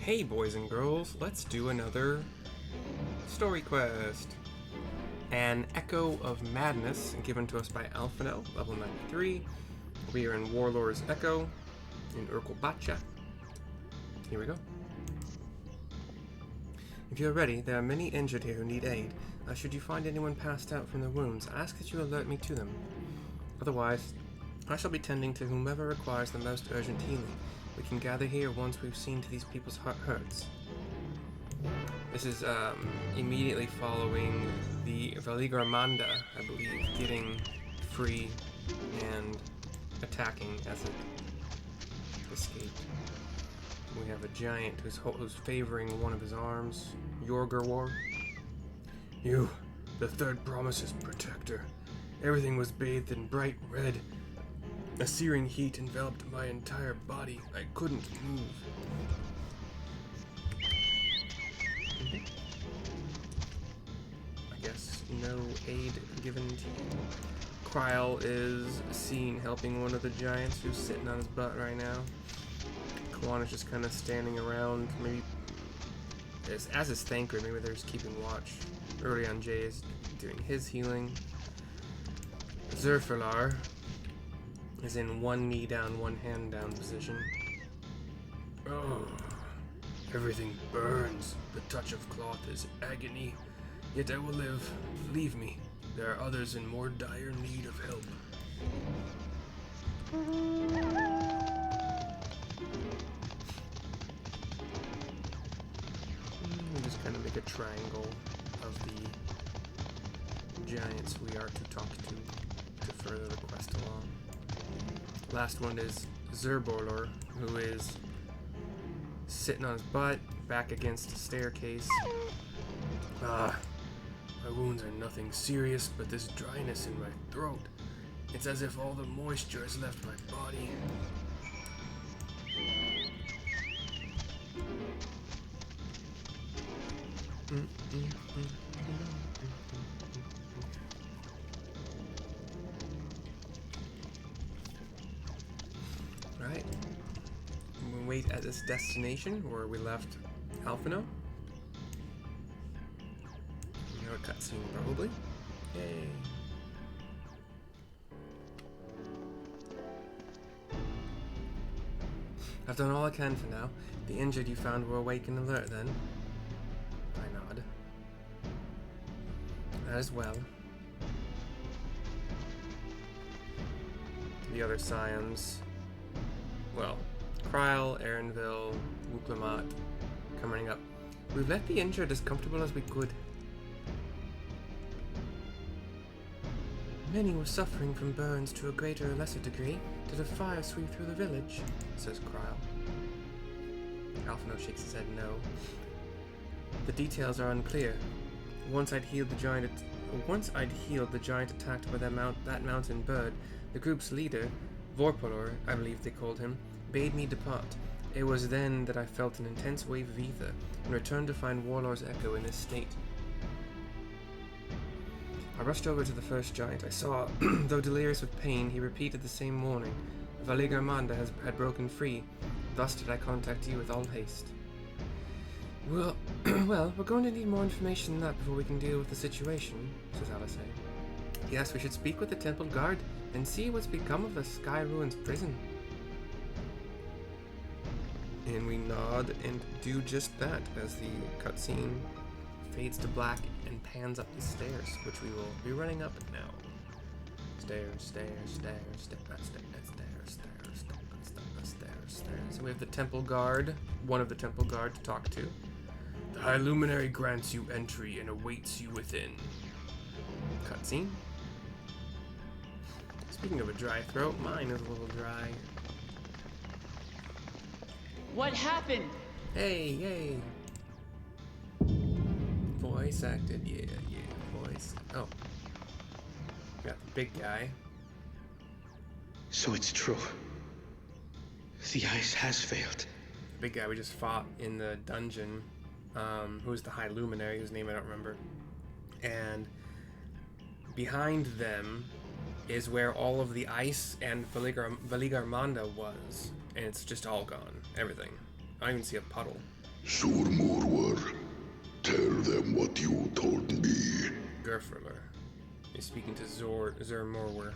Hey boys and girls, let's do another story quest. An Echo of Madness, given to us by Alphino, level 93. We are in Warlord's Echo, in Urkelbacha. Here we go. If you are ready, there are many injured here who need aid. Should you find anyone passed out from their wounds, ask that you alert me to them. Otherwise, I shall be tending to whomever requires the most urgent healing. We can gather here once we've seen to these people's hurts. This is immediately following the Valigarmanda, I believe, getting free and attacking as it escaped. We have a giant who's favoring one of his arms, Yorgurwar. You, the third promise's protector. Everything was bathed in bright red. A searing heat enveloped my entire body. I couldn't move. I guess no aid given to you. Kryle is seen helping one of the giants who's sitting on his butt right now. Kwan is just kind of standing around, maybe as is Thancred, maybe they're just keeping watch. Early on, Jay is doing his healing. Zerfilar is in one knee down, one hand down position. Oh, everything burns. The touch of cloth is agony. Yet I will live. Leave me. There are others in more dire need of help. We'll just kind of make a triangle of the giants we are to talk to further the quest along. Last one is Zerborlor, who is sitting on his butt, back against a staircase. My wounds are nothing serious, but this dryness in my throat. It's as if all the moisture has left my body. Right. We wait at this destination where we left Alphino. We have a cutscene probably. Yay. I've done all I can for now. The injured you found were awake and alert then? I nod. That is well. The other scions. Well, Kryle, Erenville, Wuklamat, coming up. We've left the injured as comfortable as we could. Many were suffering from burns to a greater or lesser degree. Did a fire sweep through the village? Says Kryle. Alphino shakes his head no. The details are unclear. Once I'd healed the giant attacked by that mountain bird, the group's leader, Vorpolor, I believe they called him, bade me depart. It was then that I felt an intense wave of ether, and returned to find Warlord's Echo in this state. I rushed over to the first giant I saw. Though delirious with pain, he repeated the same warning. Valigarmanda had broken free. Thus did I contact you with all haste. Well, we're going to need more information than that before we can deal with the situation, says Alice. Yes, we should speak with the temple guard and see what's become of the Sky Ruins prison. And we nod and do just that as the cutscene fades to black and pans up the stairs, which we will be running up now. Stairs. So we have the temple guard, one of the temple guard to talk to. The High Luminary grants you entry and awaits you within. Cutscene. Speaking of a dry throat, mine is a little dry. What happened? Hey, yay. Voice acted, yeah, voice. Oh. Got the big guy. So it's true. The ice has failed. The big guy we just fought in the dungeon, who's the High Luminary, whose name I don't remember. And behind them is where all of the ice and Valigarmanda was. And it's just all gone. Everything. I don't even see a puddle. Surmurwar, tell them what you told me. Gerferler. He's speaking to Zermorwer.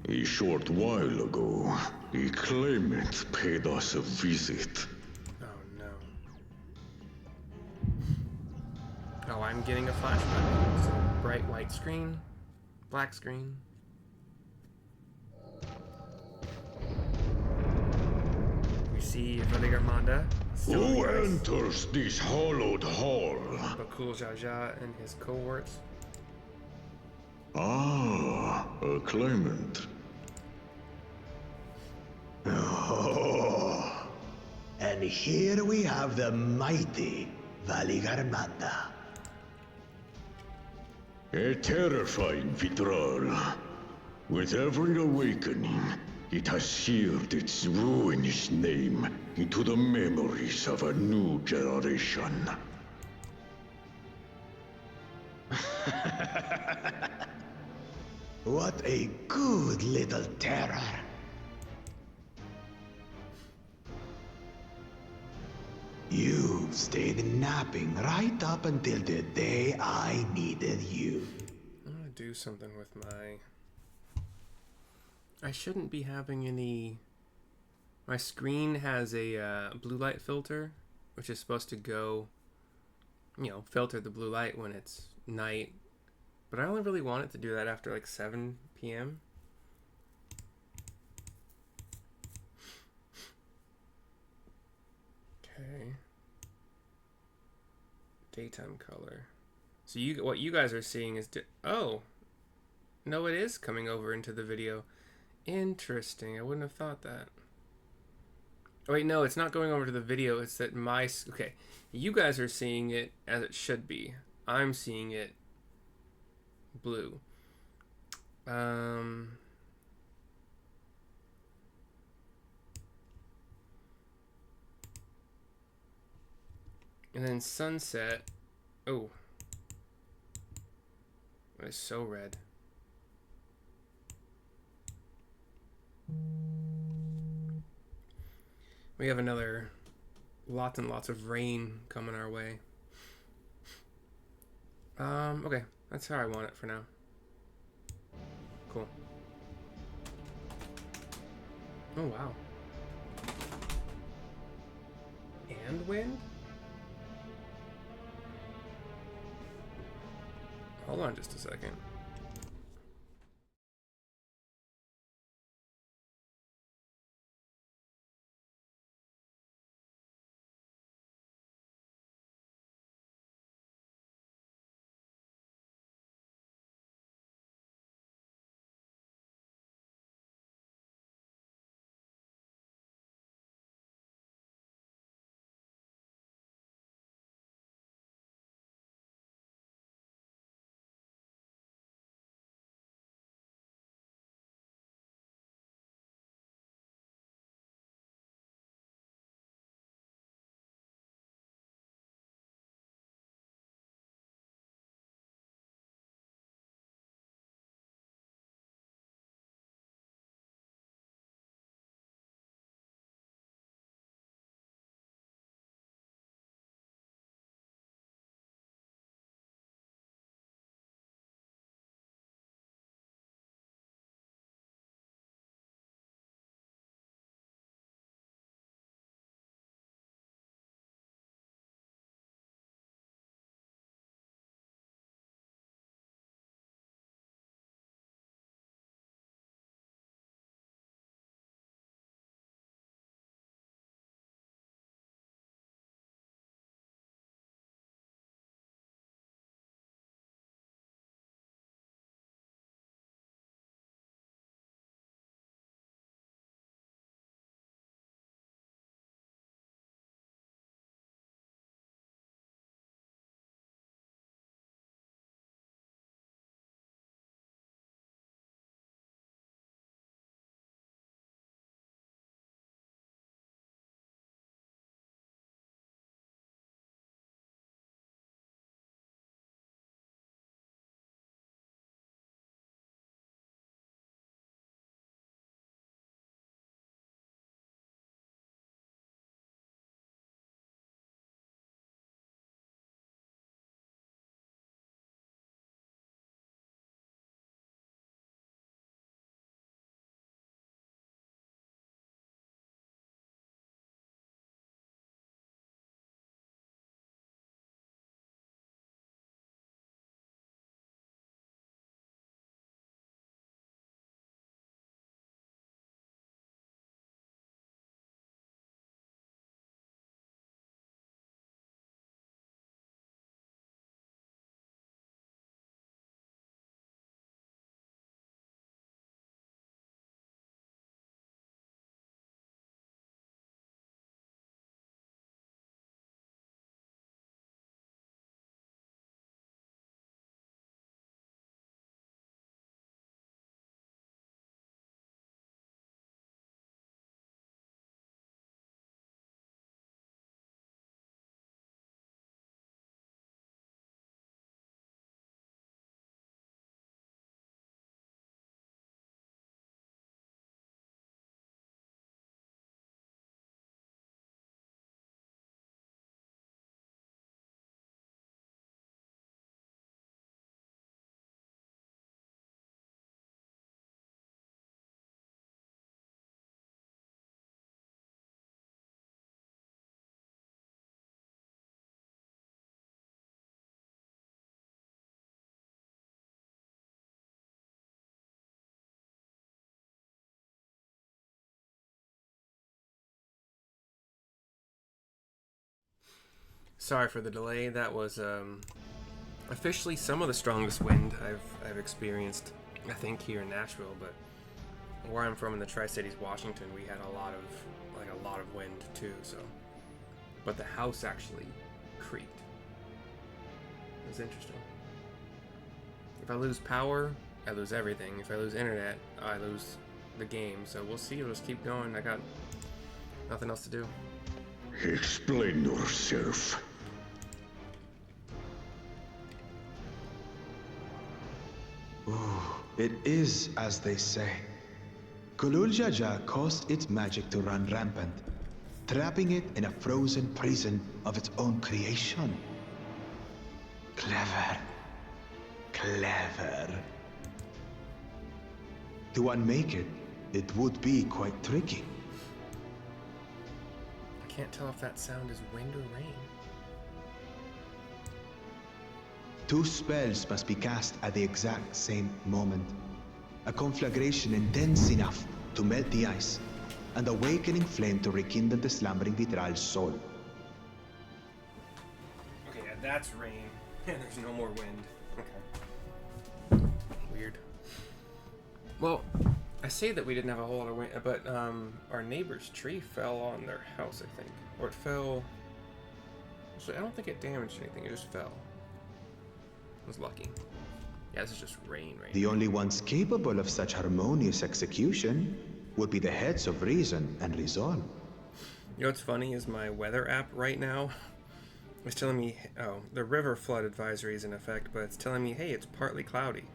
A short while ago, a claimant paid us a visit. Oh no. Oh, I'm getting a flashback. It's a bright white screen. Black screen. We see Valigarmanda. Who enters this hallowed hall? Bakul Jaja and his cohorts. Ah, a claimant. Oh, and here we have the mighty Valigarmanda. A terrifying withdrawal. With every awakening, it has seared its ruinous name into the memories of a new generation. What a good little terror. You stayed napping right up until the day I needed you. I'm gonna do something with my... I shouldn't be having any... My screen has a blue light filter, which is supposed to go, you know, filter the blue light when it's night. But I only really want it to do that after like 7 p.m. Okay. Daytime color. So what you guys are seeing is... Oh! No, it is coming over into the video. Interesting. I wouldn't have thought that. Oh, wait, no, it's not going over to the video. It's that my... Okay, you guys are seeing it as it should be. I'm seeing it blue. And then sunset. Oh. It's so red. We have another lots and lots of rain coming our way. Okay, that's how I want it for now. Cool. Oh wow. And wind? Hold on just a second. Sorry for the delay. That was officially some of the strongest wind I've experienced, I think, here in Nashville. But where I'm from in the Tri-Cities, Washington, we had a lot of wind too. So, but the house actually creaked. It was interesting. If I lose power, I lose everything. If I lose internet, I lose the game. So we'll see. We'll just keep going. I got nothing else to do. Explain yourself. It is as they say. Kulul Jaja caused its magic to run rampant, trapping it in a frozen prison of its own creation. Clever. Clever. To unmake it, it would be quite tricky. I can't tell if that sound is wind or rain. 2 spells must be cast at the exact same moment. A conflagration intense enough to melt the ice, and awakening flame to rekindle the slumbering Vitral's soul. Okay, yeah, that's rain. And there's no more wind. Okay. Weird. Well, I say that we didn't have a whole lot of wind, but our neighbor's tree fell on their house, I think. Or it fell... Actually, I don't think it damaged anything, it just fell. I was lucky. Yeah, this is just rain. The only ones capable of such harmonious execution would be the heads of reason and resolve. You know what's funny is my weather app right now is telling me, oh, the river flood advisory is in effect, but it's telling me, hey, it's partly cloudy.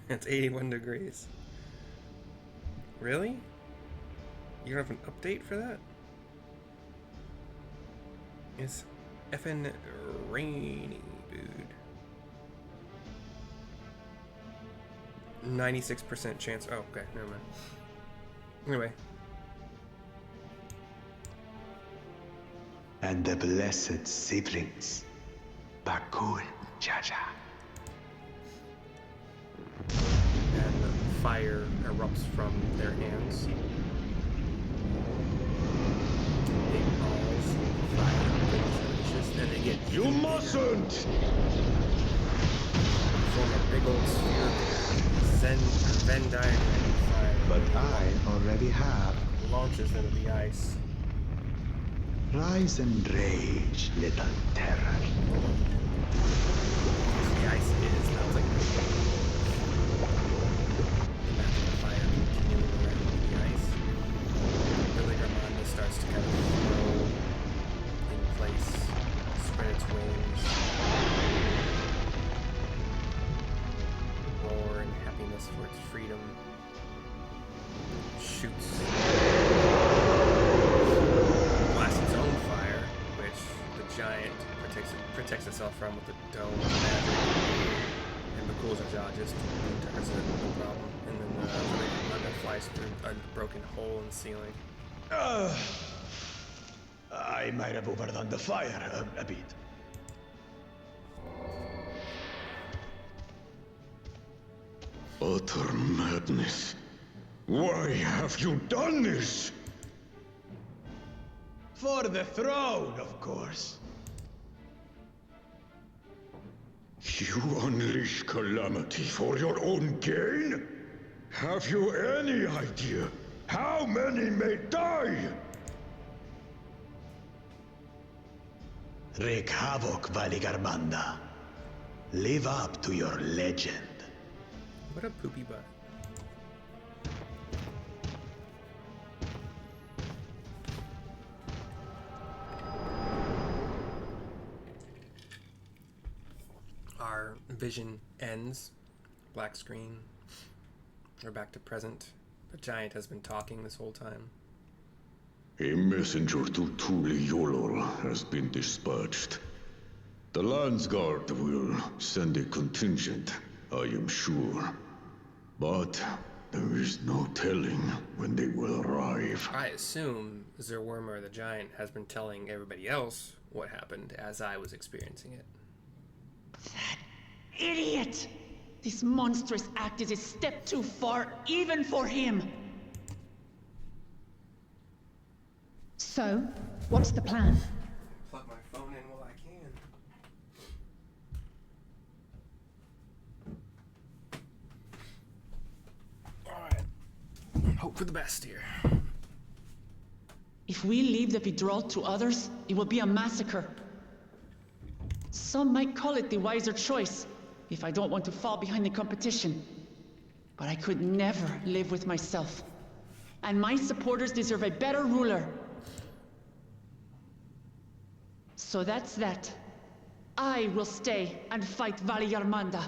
It's 81 degrees. Really? You don't have an update for that? It's effing rainy, dude. 96% chance. Oh, okay, never mind. Anyway. And the blessed siblings, Bakul Jaja. And fire erupts from their hands. Big balls of fire, goodness gracious, and they get You mustn't! form a big old sphere. Venn diagram of fire. But I already have. Launches into the ice. Rise and rage, little terror. The ice is now like imagine the fire continuing around the ice. Billy Armando starts to kind of flow in place, spread its wings, roar in happiness for its freedom. Shoots. Blasts its own fire, which the giant protects itself from with the dome of magic. And the cools of jaw just turns it, no problem. And then the Armando flies through a broken hole in the ceiling. I might have overdone the fire a bit. Utter madness. Why have you done this? For the throne, of course. You unleash calamity for your own gain? Have you any idea how many may die? Wreak havoc, Valigarmanda. Live up to your legend. What a poopy butt. Our vision ends. Black screen. We're back to present. The giant has been talking this whole time. A messenger to Tuli Yolor has been dispatched. The Landsguard will send a contingent, I am sure. But there is no telling when they will arrive. I assume Zerwormer the giant has been telling everybody else what happened as I was experiencing it. That idiot! This monstrous act is a step too far, even for him. So, what's the plan? Plug my phone in while I can. for the best here. If we leave the withdrawal to others, it will be a massacre. Some might call it the wiser choice, if I don't want to fall behind the competition. But I could never live with myself. And my supporters deserve a better ruler. So that's that. I will stay and fight Vali Yarmanda.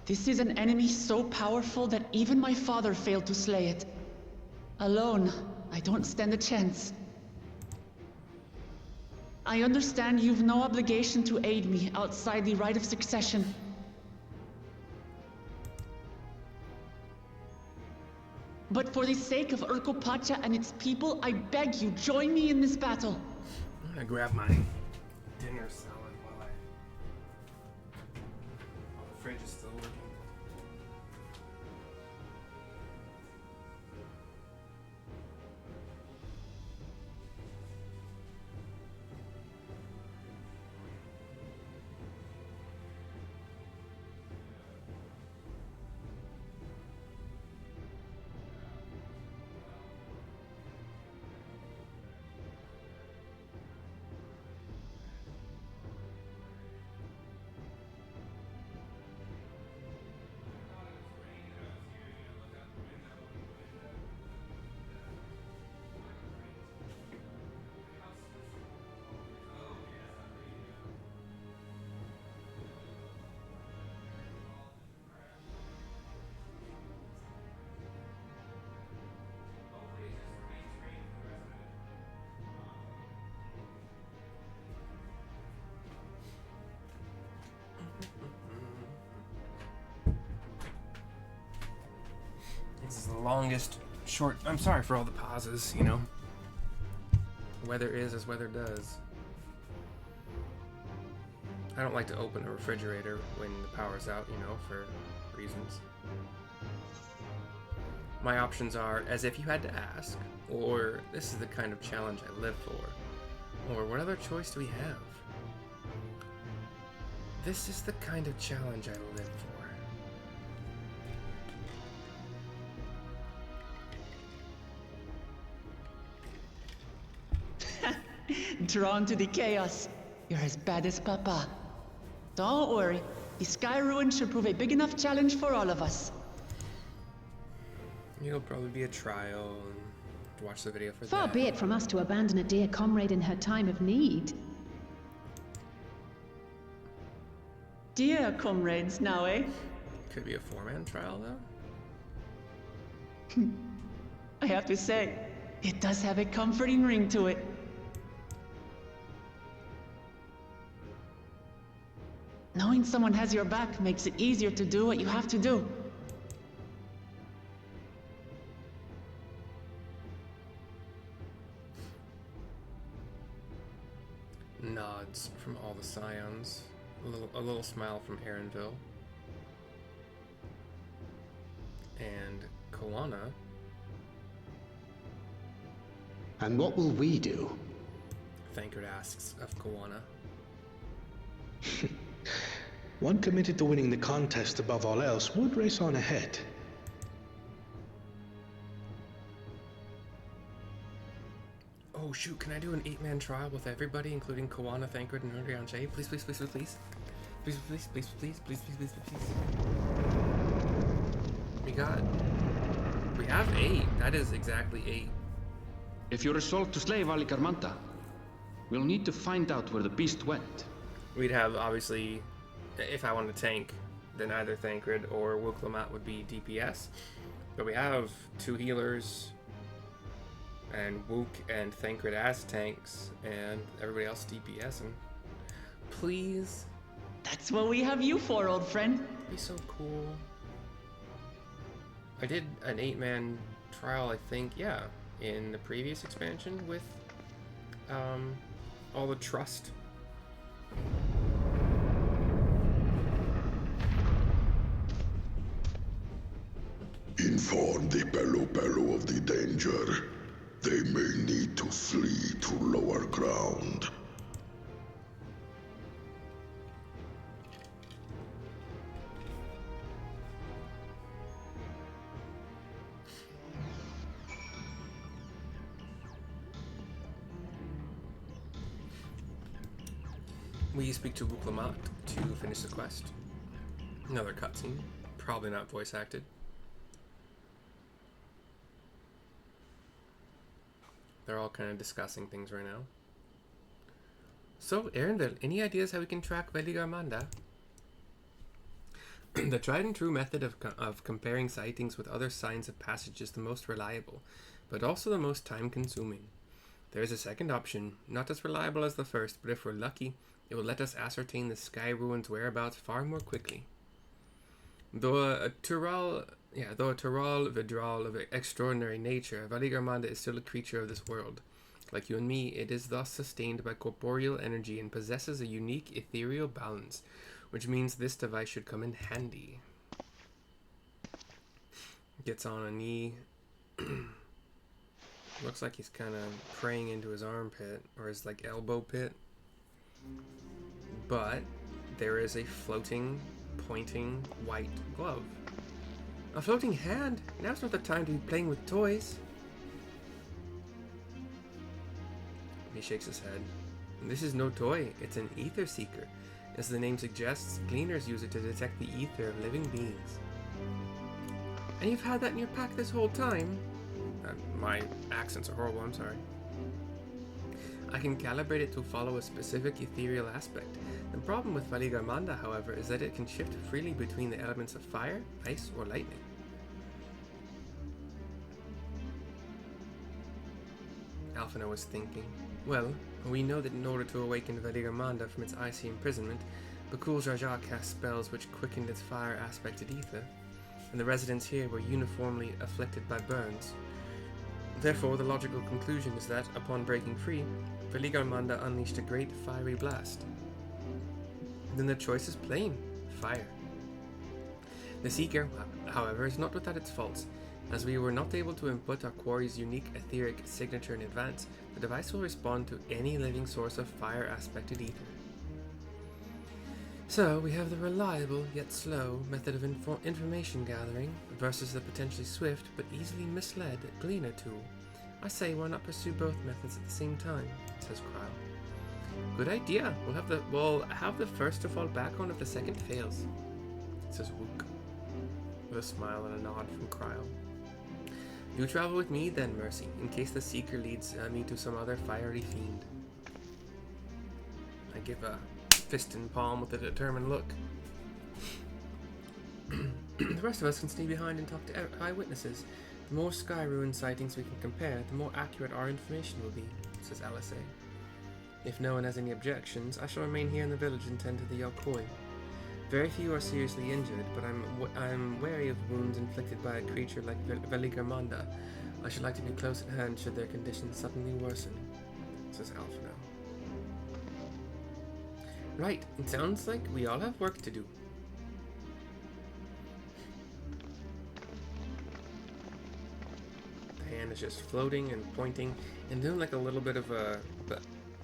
This is an enemy so powerful that even my father failed to slay it. Alone, I don't stand a chance. I understand you've no obligation to aid me outside the right of succession. But for the sake of Urkopacha and its people, I beg you, join me in this battle. I'm gonna grab my dinner salad while the fridge is still working. This is the longest short. I'm sorry for all the pauses, you know. Weather is as weather does. I don't like to open a refrigerator when the power's out, you know, for reasons. My options are as if you had to ask, or this is the kind of challenge I live for, or what other choice do we have? This is the kind of challenge I live for. Drawn to the chaos. You're as bad as Papa. Don't worry. The Sky Ruin should prove a big enough challenge for all of us. It'll probably be a trial, and watch the video for that. Far be it from us to abandon a dear comrade in her time of need. Dear comrades, now, eh? Could be a 4-man trial, though. I have to say, it does have a comforting ring to it. Knowing someone has your back makes it easier to do what you have to do. Nods from all the scions. A little smile from Aaronville. And Koana. And what will we do? Thankred asks of Koana. One committed to winning the contest above all else would race on ahead. Oh shoot, can I do an 8-man trial with everybody, including Koana, Thankred, and Urianger? Please, please, please, please, please. Please, please, please, please, please, please, please, please. We have 8. That is exactly 8. If you're resolved to slay Vali Yarmanda, we'll need to find out where the beast went. We'd have, obviously, if I wanted to tank, then either Thancred or Wuklamat would be DPS. But we have 2 healers, and Wook and Thancred as tanks, and everybody else DPS. And please, That's what we have you for, old friend. be so cool. I did an 8-man trial, I think, yeah, in the previous expansion with all the trust. Inform the Pelo of the danger. They may need to flee to lower ground. We speak to Wuklamat to finish the quest. Another cutscene. Probably not voice acted. They're all kind of discussing things right now. So, Erendil, any ideas how we can track Veligarmanda? The tried and true method of comparing sightings with other signs of passage is the most reliable, but also the most time consuming. There is a second option, not as reliable as the first, but if we're lucky, it will let us ascertain the sky ruin's whereabouts far more quickly. Though a Tural Vidral of extraordinary nature, Veligarmanda is still a creature of this world. Like you and me, it is thus sustained by corporeal energy and possesses a unique ethereal balance, which means this device should come in handy. Gets on a knee. Looks like he's kind of praying into his armpit, or his like elbow pit. But there is a floating, pointing white glove. A floating hand? Now's not the time to be playing with toys. He shakes his head. This is no toy, it's an ether seeker. As the name suggests, gleaners use it to detect the ether of living beings. And you've had that in your pack this whole time? My accents are horrible, I'm sorry. I can calibrate it to follow a specific ethereal aspect. The problem with Veligarmanda, however, is that it can shift freely between the elements of fire, ice, or lightning. Alphina was thinking. Well, we know that in order to awaken Veligarmanda from its icy imprisonment, Bakul Jaja cast spells which quickened its fire aspected ether, and the residents here were uniformly afflicted by burns. Therefore, the logical conclusion is that, upon breaking free, Veligarmanda unleashed a great fiery blast. Then the choice is plain: fire. The Seeker, however, is not without its faults. As we were not able to input our quarry's unique etheric signature in advance, the device will respond to any living source of fire-aspected ether. So, we have the reliable, yet slow, method of information gathering versus the potentially swift, but easily misled Gleaner tool. I say why not pursue both methods at the same time, says Kryle. Good idea. We'll have the first to fall back on if the second fails, says Wook, with a smile and a nod from Kryle. You travel with me then, Mercy, in case the Seeker leads me to some other fiery fiend. I give a fist and palm with a determined look. The rest of us can stay behind and talk to eyewitnesses. The more sky ruin sightings we can compare, the more accurate our information will be, says Alice. If no one has any objections, I shall remain here in the village and tend to the Yok Huy. Very few are seriously injured, but I'm wary of wounds inflicted by a creature like Veligarmanda. I should like to be close at hand should their condition suddenly worsen, says Alphina. Right, it sounds like we all have work to do. The hand is just floating and pointing and doing like a little bit of a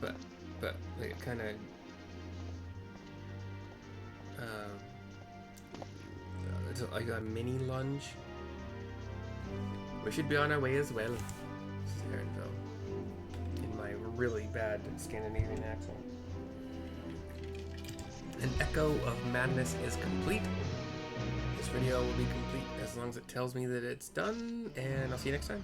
but like a kind of it's like a mini lunge. We should be on our way as well, says Erendil, in my really bad Scandinavian accent. An echo of madness is complete. This video will be complete as long as it tells me that it's done, and I'll see you next time.